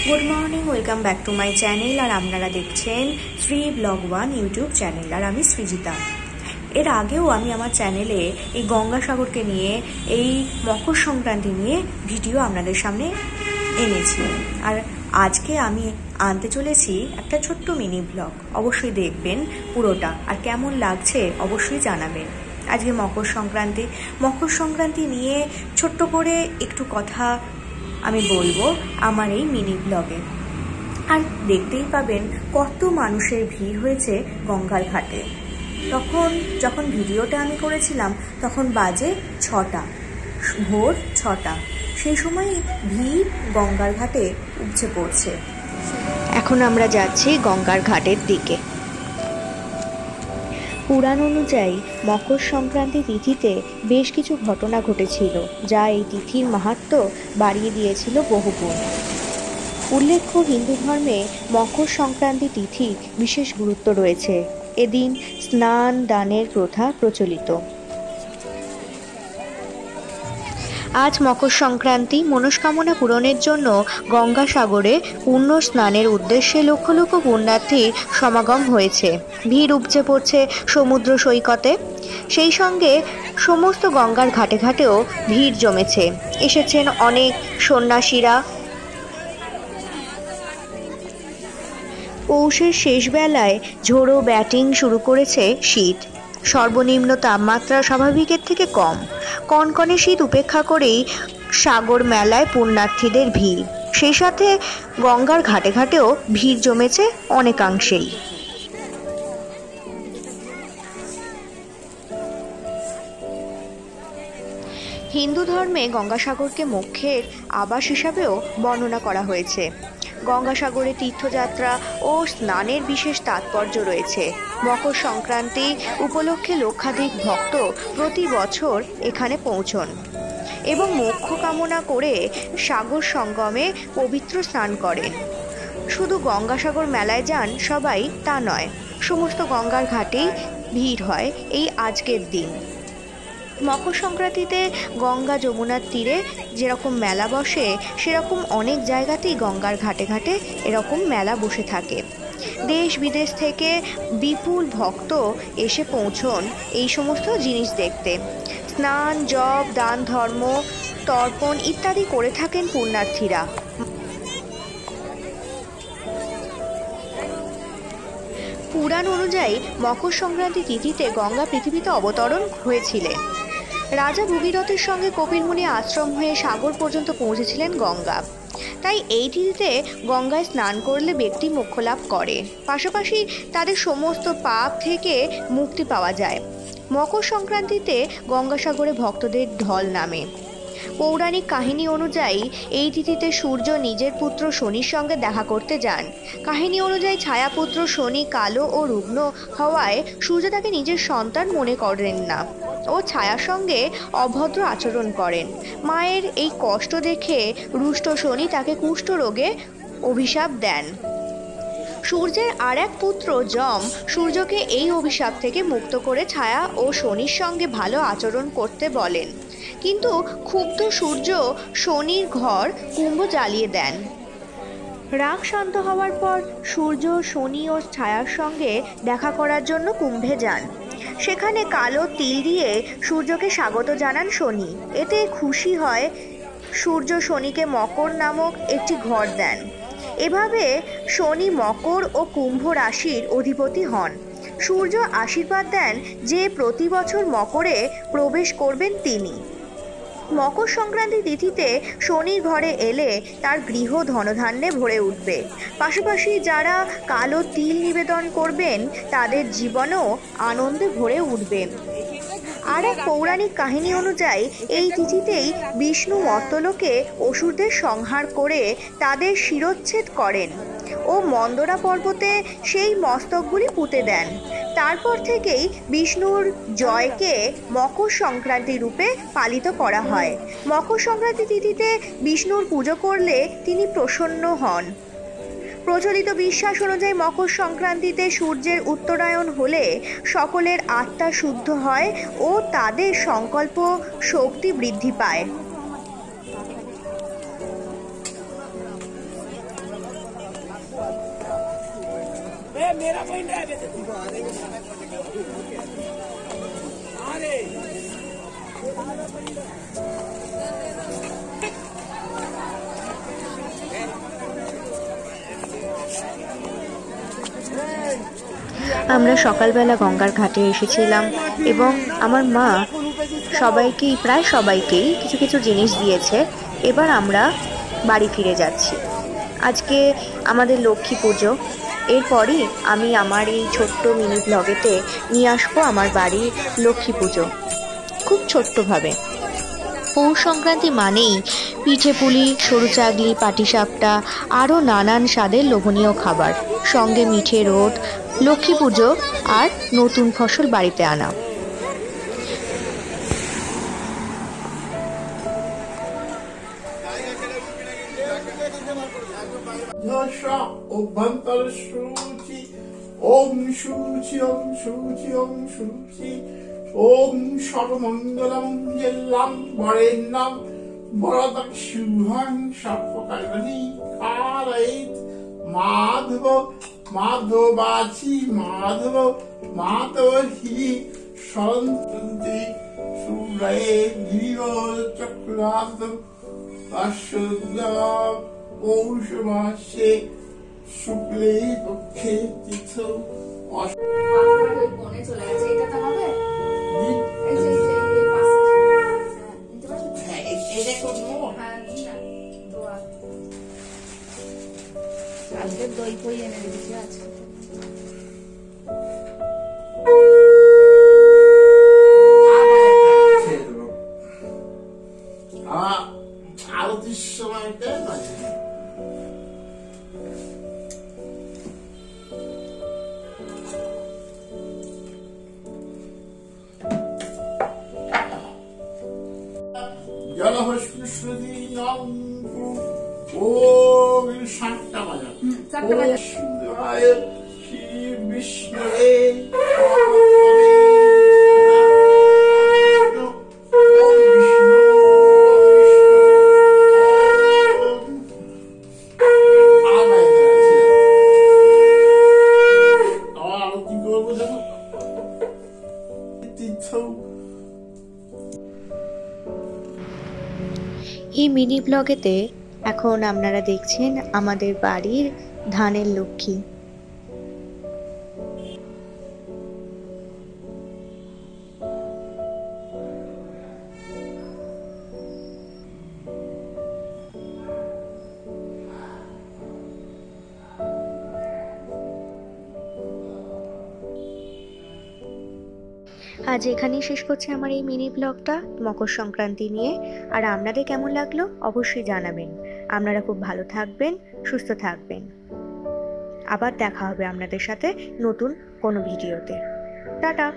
Good morning, welcome back to my channel. আর আপনারা দেখছেন শ্রী ব্লগ 1 ইউটিউব চ্যানেল। আর আমি সৃজিতা। এর আগেও আমি আমার চ্যানেলে এই গঙ্গাসাগরকে নিয়ে, এই মকর সংক্রান্তি নিয়ে ভিডিও আপনাদের সামনে এনেছি। আর আজকে আমি আনতে চলেছি একটা ছোট্ট মিনি ব্লগ। অবশ্যই দেখবেন পুরোটা, আর কেমন লাগছে অবশ্যই জানাবেন। আজকে মকর সংক্রান্তি নিয়ে ছোট্ট করে একটু কথা আমি বলবো আমার এই মিনি ব্লগে। আর দেখতেই পাবেন কত মানুষের ভিড় হয়েছে গঙ্গার ঘাটে। যখন ভিডিওটা আমি করেছিলাম তখন বাজে 6টা, ভোর 6টা। সেই সময়ই ভিড় গঙ্গার ঘাটে উপচে পড়ছে। এখন আমরা যাচ্ছি গঙ্গার ঘাটের দিকে। পুরাণ অনুযায়ী মকর সংক্রান্তি তিথিতে বেশ কিছু ঘটনা ঘটেছিল, যা এই তিথির মাহাত্ম্য বাড়িয়ে দিয়েছিল বহুগুণ। উল্লেখ্য, হিন্দু ধর্মে মকর সংক্রান্তি তিথির বিশেষ গুরুত্ব রয়েছে। এদিন স্নান দানের প্রথা প্রচলিত। আজ মকর সংক্রান্তি। মনস্কামনা পূরণের জন্য গঙ্গাসাগরে পুণ্য স্নানের উদ্দেশ্যে লক্ষ লক্ষ পুণ্যার্থীর সমাগম হয়েছে। ভিড় উপচে পড়ছে সমুদ্র সৈকতে। সেই সঙ্গে সমস্ত গঙ্গার ঘাটে ঘাটেও ভিড় জমেছে। এসেছেন অনেক সন্ন্যাসীরা। পৌষের শেষ বেলায় ঝোড়ো ব্যাটিং শুরু করেছে শীত। সর্বনিম্ন তাপমাত্রা স্বাভাবিকের থেকে কম। কনকনে শীত উপেক্ষা করেই সাগর মেলায় পুণ্যার্থীদের ভিড়। সেই সাথে গঙ্গার ঘাটে ঘাটেও ভিড় জমেছে অনেকাংশেই। হিন্দু ধর্মে গঙ্গাসাগরকে মোক্ষের আবাস হিসাবেও বর্ণনা করা হয়েছে। গঙ্গাসাগরে তীর্থযাত্রা ও স্নানের বিশেষ তাৎপর্য রয়েছে। মকর সংক্রান্তি উপলক্ষে লক্ষাধিক ভক্ত প্রতি বছর এখানে পৌঁছন এবং মোক্ষ কামনা করে সাগর সঙ্গমে পবিত্র স্নান করেন। শুধু গঙ্গাসাগর মেলায় যান সবাই তা নয়, সমস্ত গঙ্গার ঘাটেই ভিড় হয় এই আজকের দিন। মকর সংক্রান্তিতে গঙ্গা যমুনার তীরে যেরকম মেলা বসে, সেরকম অনেক জায়গাতেই গঙ্গার ঘাটে ঘাটে এরকম মেলা বসে থাকে। দেশ বিদেশ থেকে বিপুল ভক্ত এসে পৌঁছন এই সমস্ত জিনিস দেখতে। স্নান, জপ, দান, ধর্ম, তর্পণ ইত্যাদি করে থাকেন পুণ্যার্থীরা। পুরাণ অনুযায়ী মকর সংক্রান্তি তিথিতে গঙ্গা পৃথিবীতে অবতরণ হয়েছিলেন। রাজা ভগীরথের সঙ্গে কপিল মুনি আশ্রম হয়ে সাগর পর্যন্ত পৌঁছেছিলেন গঙ্গা। তাই এই তিথিতে গঙ্গায় স্নান করলে ব্যক্তি মোক্ষ লাভ করে, পাশাপাশি তাদের সমস্ত পাপ থেকে মুক্তি পাওয়া যায়। মকর সংক্রান্তিতে গঙ্গাসাগরে ভক্তদের ঢল নামে। পৌরাণিক কাহিনী অনুযায়ী এই তিথিতে সূর্য নিজের পুত্র শনির সঙ্গে দেখা করতে যান। কাহিনী অনুযায়ী ছায়াপুত্র শনি কালো ও রুগ্ন হওয়ায় সূর্য তাকে নিজের সন্তান মনে করেন না ও ছায়ার সঙ্গে অভদ্র আচরণ করেন। মায়ের এই কষ্ট দেখে রুষ্ট শনি তাকে কুষ্ঠ রোগে অভিশাপ দেন। সূর্যের আর এক পুত্র যম সূর্যকে এই অভিশাপ থেকে মুক্ত করে ছায়া ও শনির সঙ্গে ভালো আচরণ করতে বলেন, কিন্তু ক্ষুব্ধ সূর্য শনির ঘর কুম্ভ জ্বালিয়ে দেন। রাগ শান্ত হওয়ার পর সূর্য শনি ও ছায়ার সঙ্গে দেখা করার জন্য কুম্ভে যান। সেখানে কালো তিল দিয়ে সূর্যকে স্বাগত জানান শনি। এতে খুশি হয় সূর্য শনিকে মকর নামক একটি ঘর দেন। এভাবে শনি মকর ও কুম্ভ রাশির অধিপতি হন। সূর্য আশীর্বাদ দেন যে প্রতি বছর মকরে প্রবেশ করবেন তিনি। মকর সংক্রান্তি তিথিতে শনির ঘরে এলে তার গৃহ ধনধান্যে ভরে উঠবে। পাশাপাশি যারা কালো তিল নিবেদন করবেন তাদের জীবনও আনন্দে ভরে উঠবে। আর এক পৌরাণিক কাহিনী অনুযায়ী এই তিথিতেই বিষ্ণু মর্ত্যলোকে অসুরদের সংহার করে তাদের শিরচ্ছেদ করেন ও মন্দরা পর্বতে সেই মস্তকগুলি পুঁতে দেন। তারপর থেকেই বিষ্ণুর জয়কে মকর সংক্রান্তি রূপে পালিত করা হয়। মকর সংক্রান্তি তিথিতে বিষ্ণুর পুজো করলে তিনি প্রসন্ন হন। প্রচলিত বিশ্বাস অনুযায়ী মকর সংক্রান্তিতে সূর্যের উত্তরায়ণ হলে সকলের আত্মা শুদ্ধ হয় ও তাদের সংকল্প শক্তি বৃদ্ধি পায়। আমরা সকালবেলা গঙ্গার ঘাটে এসেছিলাম এবং আমার মা প্রায় সবাইকেই কিছু কিছু জিনিস দিয়েছে। এবার আমরা বাড়ি ফিরে যাচ্ছি। আজকে আমাদের লক্ষ্মী পুজো। এরপরই আমি আমার এই ছোট্ট মিনি ব্লগেতে নিয়ে আসবো আমার বাড়ির লক্ষ্মী পুজো, খুব ছোট্টভাবে। পৌষ সংক্রান্তি মানেই পিঠে পুলি, সরু চাগলি, পাটিসাপটা, আরও নানান স্বাদের লোভনীয় খাবার, সঙ্গে মিঠে রোদ, লক্ষ্মী পুজো আর নতুন ফসল বাড়িতে আনা। অভ্যন্তর শুচি ওম শুচি ওম শুচি ওম শুচি ওম সর্বমঙ্গলমঙ্গলম বরেণ্যম বরদং শুভং সর্বকার্যনি কারয়েৎ মাধব মাধবাচি মাধব মাধবহি সরন্তি সূর্যে গিরিব চক্রান্ত অশুদ্ধ পৌষ মাসে শুক্লে পক্ষে তীর্থ চলে গেছে। এটা তো হবে আজকে দই ফই এনে দিয়েছি। আছে আরতির সময়টা বিষ্ণুরে এই মিনি ব্লগেতে এখন আপনারা দেখছেন আমাদের বাড়ির ধানের লক্ষ্মী। আজ এখানেই শেষ করছি আমার এই মিনি ব্লগটা মকর সংক্রান্তি নিয়ে। আর আপনাদের কেমন লাগলো অবশ্যই জানাবেন। আপনারা খুব ভালো থাকবেন, সুস্থ থাকবেন। আবার দেখা হবে আপনাদের সাথে নতুন কোনো ভিডিওতে। টাটা।